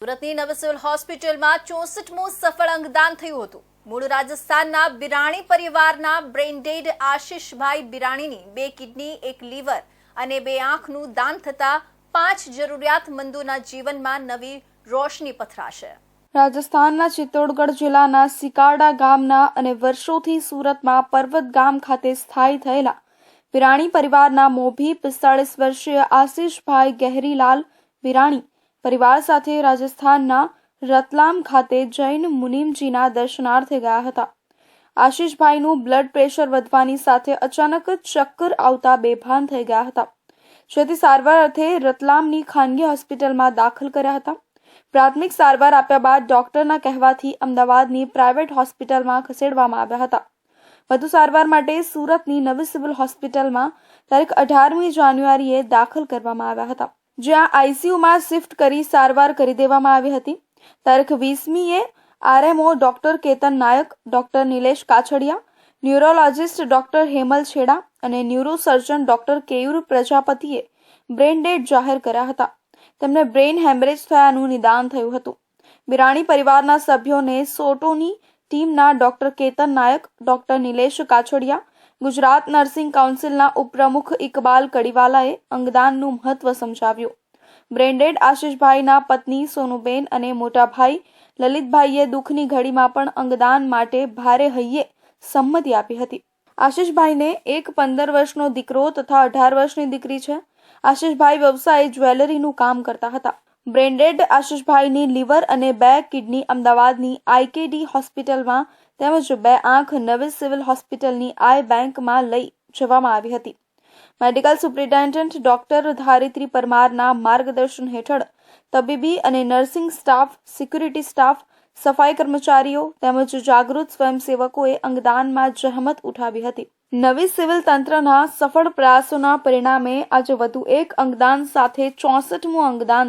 સુરતની નવી સિવિલ હોસ્પિટલમાં 64મું સફળ અંગદાન થયું હતું। મૂળ રાજસ્થાનના બિરાણી પરિવારના બ્રેઇન-ડેડ આશિષભાઈ બિરાણીની 2 કિડની, 1 લીવર અને 2 આંખનું દાન થતા 5 જરૂરિયાતમંદોના જીવનમાં નવી રોશની પથરાશે। રાજસ્થાનના ચિત્તોડગઢ જિલ્લાના સિકારડા ગામના અને વર્ષોથી સુરતમાં પર્વત ગામ ખાતે સ્થાયી થયેલા બિરાણી પરિવારના મોભી 45 વર્ષીય આશિષભાઈ ગહેરીલાલ બિરાણી પરિવાર સાથે રાજસ્થાનના રતલામ ખાતે જૈન મુનિમજીના દર્શનાર્થે ગયા હતા। આશિષભાઈનું બ્લડ પ્રેશર વધવાની સાથે અચાનક ચક્કર આવતા બેભાન થઈ ગયા હતા, જેથી સારવાર અર્થે રતલામની ખાનગી હોસ્પિટલમાં દાખલ કર્યા હતા। પ્રાથમિક સારવાર આપ્યા બાદ ડોક્ટરના કહેવાથી અમદાવાદની પ્રાઇવેટ હોસ્પિટલમાં ખસેડવામાં આવ્યા હતા। વધુ સારવાર માટે સુરતની નવી સિવિલ હોસ્પિટલમાં તારીખ 18મી જાન્યુઆરીએ દાખલ કરવામાં આવ્યા હતા, જ્યાં આઈસીયુમાં શિફ્ટ કરી સારવાર કરી દેવામાં આવી હતી। તારીખ 20મીએ RMO doctor Ketan Nayak, doctor Nilesh Kachhadiya, neurologist doctor Hemal Chheda અને ન્યુરોસર્જન ડોક્ટર કેયુર પ્રજાપતિએ બ્રેઇન ડેડ જાહેર કર્યા હતા। તેમને બ્રેઇન હેમરેજ થયાનું નિદાન થયું હતું। બિરાણી પરિવારના સભ્યોને સોટોની ટીમના doctor Ketan Nayak, doctor Nilesh Kachhadiya, Gujarat nursing કાઉન્સિલના ઉપપ્રમુખ ઇકબાલ કડીવાલાએ અંગદાનનું મહત્વ સમજાવ્યું। બ્રેઇન-ડેડ આશિષભાઈના પત્ની સોનુબેન અને મોટા ભાઈ લલિતભાઈએ દુઃખની ઘડીમાં પણ અંગદાન માટે ભારે હૈયે સંમતિ આપી હતી। આશિષભાઈને એક 15 વર્ષનો દીકરો તથા 18 વર્ષની દીકરી છે। આશિષભાઈ વ્યવસાયે જ્વેલરીનું કામ કરતા હતા। બ્રેઇન-ડેડ આશિષભાઈની લીવર અને 2 કિડની અમદાવાદની આઈકેડી હોસ્પિટલમાં તેમજ 2 આંખ નવી સિવિલ હોસ્પિટલની આઈ બેંકમાં લઈ જવામાં આવી હતી। મેડિકલ સુપ્રિન્ટેન્ડન્ટ ડોક્ટર ધારિત્રી પરમારના માર્ગદર્શન હેઠળ તબીબી અને નર્સિંગ સ્ટાફ, સિક્યુરિટી સ્ટાફ, સફાઈ કર્મચારીઓ તેમજ જાગૃત સ્વયંસેવકોએ અંગદાનમાં જહેમત ઉઠાવી હતી। નવી સિવિલ તંત્રના સફળ પ્રયાસોના પરિણામે આજે વધુ એક અંગદાન સાથે 64મું અંગદાન